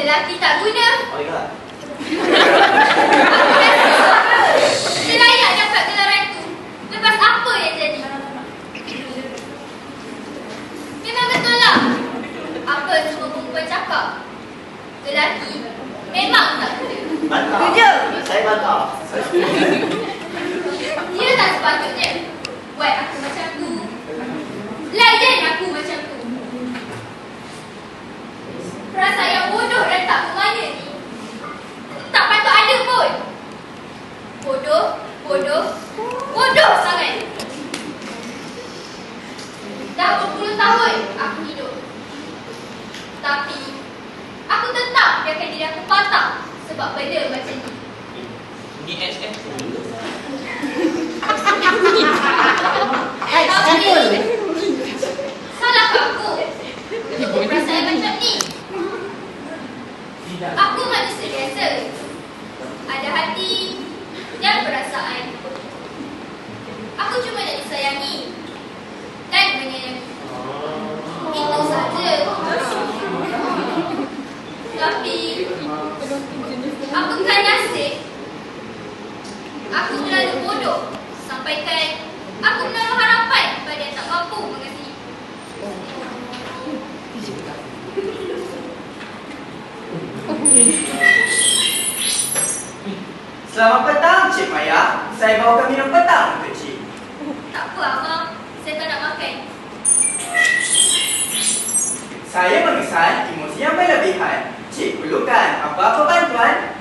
lelaki tak guna. Oh ya. Dia layak dapat gelaran tu. Lepas apa yang jadi? Memang betul lah apa semua perempuan cakap. Lelaki memang tak guna. Bantah. Saya bantah. Dia tak sepatutnya buat aku macam tu. Layan aku macam tu. Perasaan yang bodoh dan tak bermana ni tak patut ada pun. Bodoh sangat. Dah berpuluh tahun aku hidup, tapi aku tetap biarkan diri aku patah sebab benda macam ni. Ni SF. Tapi salahkah aku untuk perasaan macam ni? Aku manusia biasa, ada hati dan perasaan. Aku cuma nak disayangi dan menyayangi, itu saja. Tapi apakah nasib aku terlalu bodoh sampaikan aku menaruh harapan pada yang tak mampu mengasihi. Selamat petang, Cik Maya. Saya bawakan minum petang untuk Cik. Tak apa, Abang. Saya tak nak makan. Saya mengesan emosi yang berlebihan. Cik perlukan apa-apa bantuan?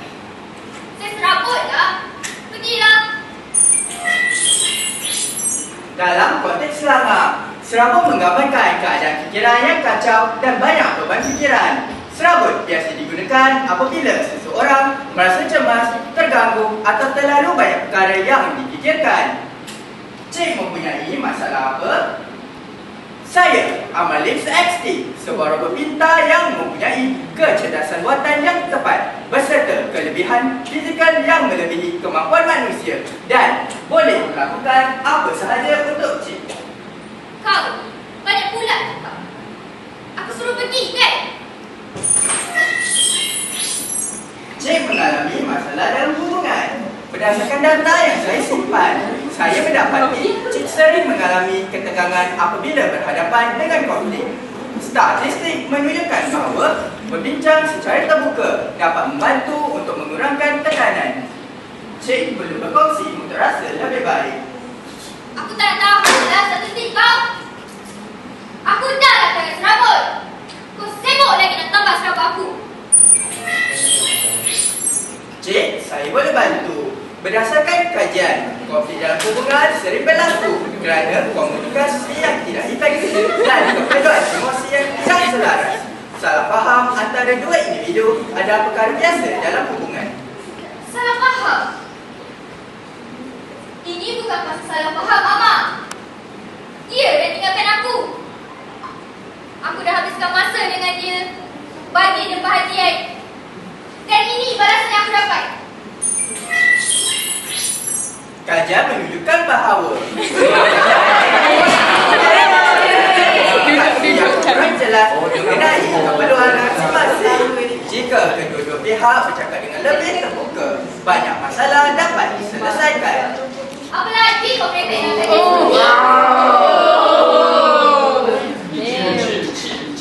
Saya serabut lah. Pergilah. Dalam konteks selangor, serabut menggambarkan keadaan fikiran yang kacau dan banyak beban fikiran. Serabut biasa digunakan apabila seseorang merasa cemas, terganggu atau terlalu banyak perkara yang dipikirkan. Cik mempunyai masalah apa? Saya, Amalif XT, seorang robot pintar yang mempunyai kecerdasan buatan yang tepat beserta kelebihan fizikal yang melebihi kemampuan manusia dan boleh melakukan apa sahaja untuk Cik. Kau, banyak pula cakap. Aku suruh pergi kan? Cik mengalami masalah dalam hubungan. Berdasarkan data yang saya simpan, saya mendapati Cik sering mengalami ketegangan apabila berhadapan dengan konflik. Statistik menunjukkan bahawa berbincang secara terbuka dapat membantu untuk mengurangkan tekanan. Cik perlu berkongsi untuk rasa lebih baik. Aku tak tahu lah statistik kau. Aku dah lah tangan serabut. Kau sibuk lagi nak tambah serabut aku. Cik, saya boleh bantu. Berdasarkan kajian, konflik dalam hubungan sering berlaku kerana komunikasi yang tidak efektif dan keperluan emosi yang tidak selaras. Salah faham antara dua individu adalah perkara biasa dalam hubungan. Salah faham? Ini bukan pasal salah faham, Mama. Dia dah tinggalkan aku. Aku dah habiskan masa dengan dia, bagi dia perhatian. Dan ini balasan yang aku dapat. Kajian menunjukkan bahawa yang kurang jelas mengenai keperluan masing-masing. Jika kedua-dua pihak bercakap dengan lebih terbuka, banyak masalah dapat diselesaikan. Apa lagi kau mereka yang tadi?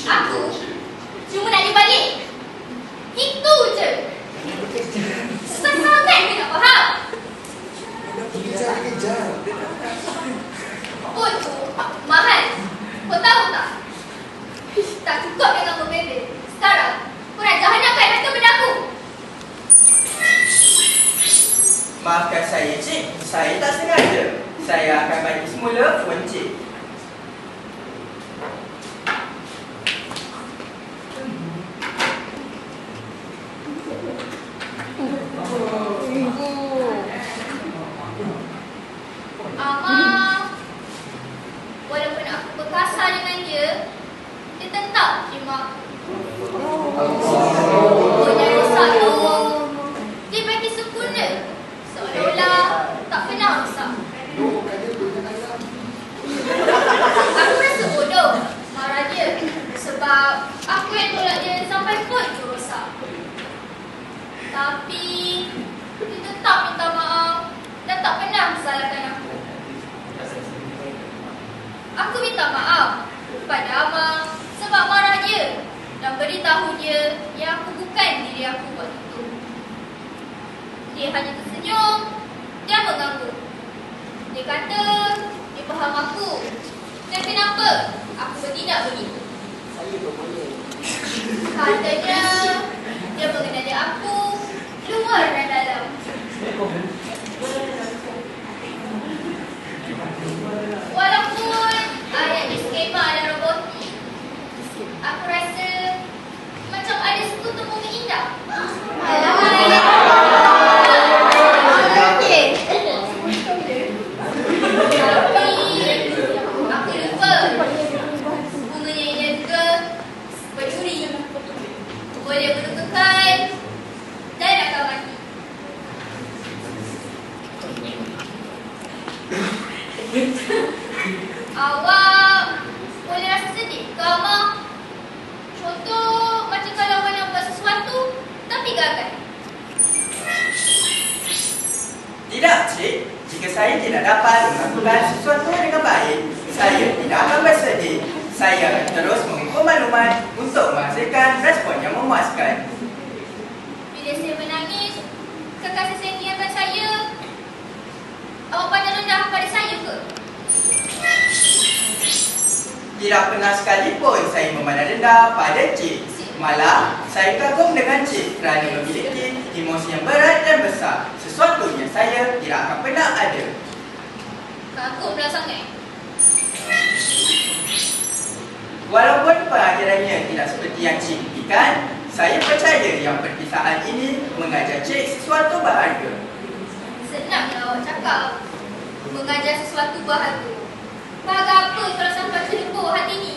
Aku cuma nak dibalik. Itu je. Susah sangat dia nak faham. Untuk mahal. Kau tahu tak? Tak cukup dengan berbeza. Sekarang kau nak jahanamkan harta benda aku. Maafkan saya, Cik. Saya tak sengaja. Saya akan bagi semula phone Cik. Ama, walaupun aku berkasar dengan dia, dia tetap terima aku. Punya rosak tu, dia bagi sempurna, seolah-olah tak pernah rosak. minta maaf pada Amang sebab marah dia dan beritahu dia yang aku bukan diri aku waktu itu. Dia hanya tersenyum dan mengangguk. Dia kata dia faham aku dan kenapa aku bertindak begitu. Katanya dia mengenali aku luar dan dalam. Walaupun ayatnya skema dan robotik, aku rasa macam ada sekutu bumi indah. Tapi aku lupa bunganya indah juga berduri, boleh menentukan dan akan mati. Awak boleh rasa sedih ke, Amang? Contoh macam kalau awak nak buat sesuatu tapi gagal. Tidak, Cik. Jika saya tidak dapat melakukan sesuatu dengan baik, saya tidak akan bersedih. Saya akan terus mengikut maklumat untuk menghasilkan respon yang memuaskan. Bila saya menangis, kekasih saya ingatkan saya, awak pandang rendah pada saya ke? Tidak pernah sekalipun saya memandang rendah pada Cik. Malah, saya kagum dengan Cik kerana memiliki emosi yang berat dan besar. Sesuatu yang saya tidak akan pernah ada. Kagumlah sangat. Walaupun pengakhirannya tidak seperti yang Cik impikan, saya percaya yang perpisahan ini mengajar Cik sesuatu berharga. Senanglah awak cakap mengajar sesuatu berharga. Bahagia apa kalau sampai terlupa hati ini?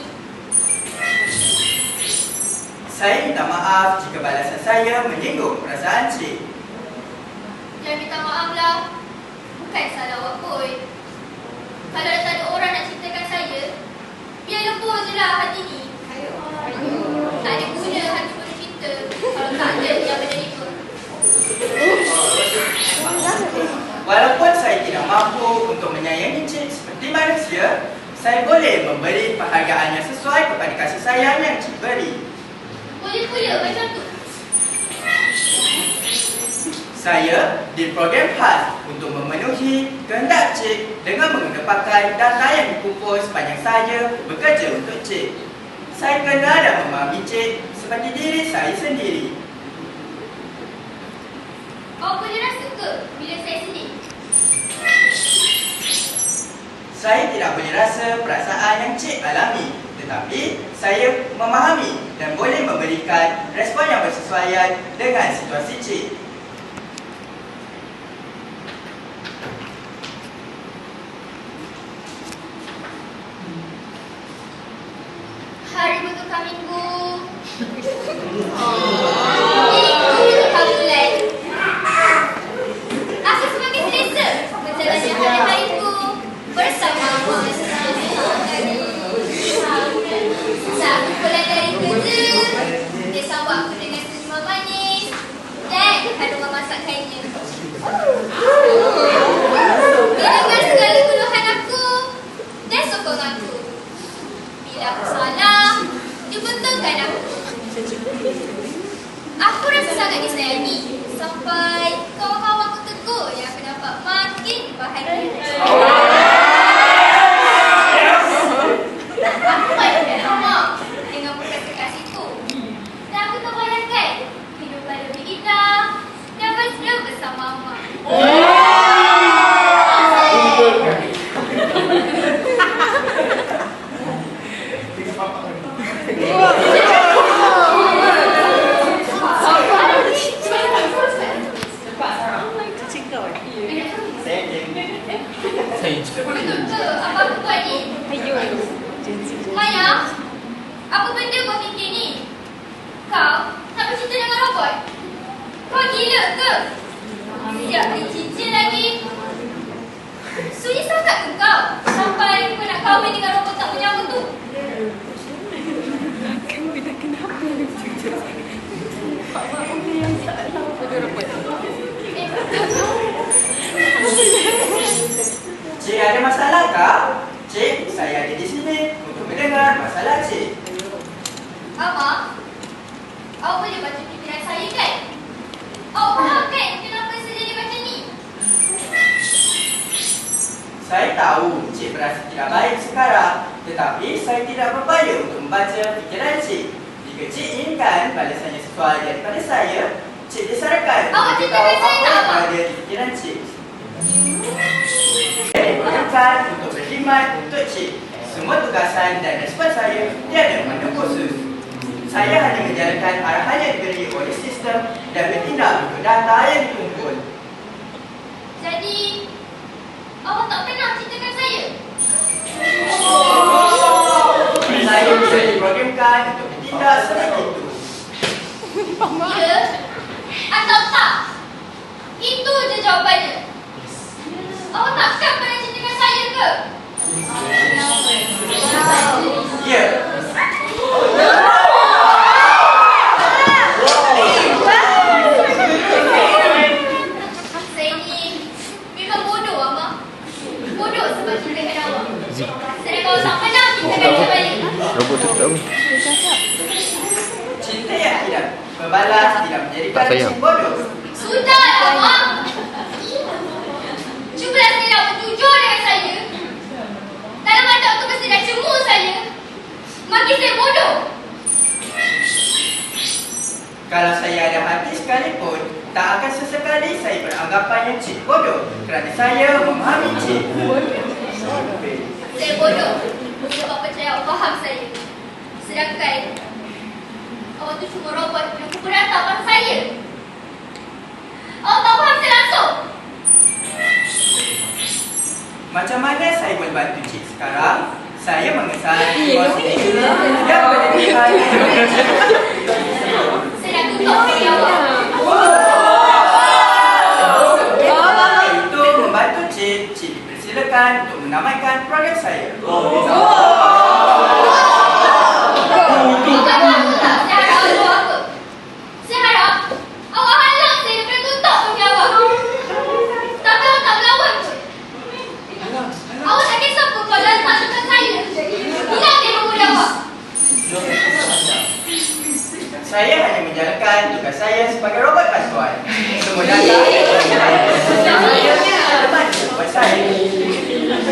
Saya minta maaf jika balasan saya menyinggung perasaan Cik. Jangan minta maaflah. Bukan salah awak pun. Kalau dah tak ada orang nak ceritakan saya, biar lembu je lah hati ni. Tak ada guna hati pun cerita kalau tak ada yang menerima. Walaupun saya tidak mampu untuk menyayangi Cik seperti manusia, saya boleh memberi penghargaan yang sesuai kepada kasih sayang yang Cik beri. Boleh pula macam tu. Saya diprogram khas untuk memenuhi kehendak Cik dengan mengedepankan data yang dikumpul sepanjang saya bekerja untuk Cik. Saya kenal dan memahami Cik seperti diri saya sendiri. Awak boleh rasa ke bila saya sedih? Saya tidak boleh rasa perasaan yang Cik alami, tetapi saya memahami dan boleh memberikan respon yang bersesuaian dengan situasi Cik. Hari bertukar minggu, minggu bertukar bulan. Aku semakin selesa menjalani hari-hariku bersama Abang. Saat aku pulang dari kerja, dia sambut aku dengan senyuman manis dan kandungan masakannya. Dia dengar segala keluhan aku dan sokong aku. Bila aku salah, dia betulkan aku. Aku rasa sangat disayangi sampai kawan-kawanku tegur yang aku nampak makin bahagia. Aku bayangkan Amang dengan bekas kekasihku. Dan aku terbayangkan hidupan lebih indah dan mesra bersama Amang. Betul ke apa aku buat ni? Maya, apa benda kau fikir ni? Kau nak bercinta dengan robot? Kau gila ke? Siap dicicil lagi. Sunyi sangat ke kau sampai kau nak kahwin dengan robot tak bernyawa tu? Cik ada masalah kah? Cik, saya ada di sini untuk mendengar masalah cik. Abang, awak boleh baca fikiran saya kan? Awak faham kan kenapa saya jadi macam ni? Saya tahu cik berasa tidak baik sekarang, tetapi saya tidak berupaya untuk membaca fikiran cik. Jika cik inginkan balasannya sesuai daripada saya, cik disarankan Awak untuk ceritakan tahu saya apa tak, yang abang? ada di fikiran cik. Saya diperlukan untuk berkhidmat untuk cik. Semua tugasan dan respon saya tiada makna khusus. Saya hanya menjalankan arahan yang diberi oleh sistem dan bertindak untuk data yang dikumpul. Jadi, awak tak pernah ceritakan saya? Saya bisa diprogramkan untuk bertindak seperti itu. Ya atau tak? Itu je jawapannya. Awak takkan pernah ceritakan saya ke? Ya. Saya ni memang bodoh, Abang. Bodoh sebab ceritakan awak. Sedangkan awak tak pernah ceritakan saya balik. Robot tu tak apa. Cinta yang tidak berbalas tidak menjadikan Tak sayang. cik bodoh. Sudahlah, Abang. Cubalah sekejap berjujur dengan saya. Dalam mata tu mesti dah cemur saya. Makin saya bodoh. Kalau saya ada hati sekalipun, tak akan sesekali saya beranggapan yang cik bodoh kerana saya memahami cik. Saya bodoh sebab percaya awak faham saya. Sedangkan awak tu cuma robot yang pukul rata pada saya. Awak tak faham saya langsung. Macam mana saya boleh bantu cik sekarang? Saya mengesan situasi yang berlebihan. Saya dah tutup hati awak. Itu membantu cik, cik dipersilakan untuk menamatkan program saya. Awak tak tahu tak saya harap awak buat apa? Saya harap awak halang saya daripada tutup hati awak. Tapi awak tak melawan pun. Awak tak kisah pun kalau datang dekat saya. Hilang dia membunuh awak. Saya hanya menjalankan tugas saya sebagai robot bantuan. Semua data buat saya.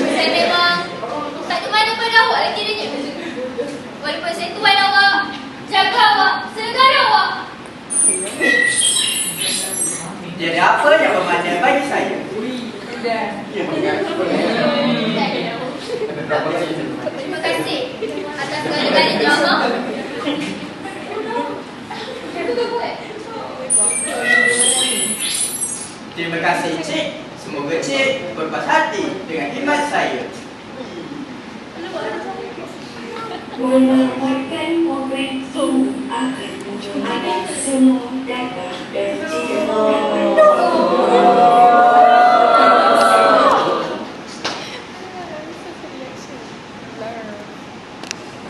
Saya memang tak termana pada awak lah kiranya. Walaupun saya tuan awak, jaga awak, senegara awak. Jadi apa yang bermakna bagi saya? Terima kasih atas segala-galanya, Abang. Terima kasih cik. Semoga cik berpuas hati dengan khidmat saya. Menampakkan program ini akan menjadikan semua data dan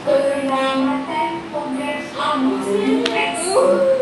pengamatan program amal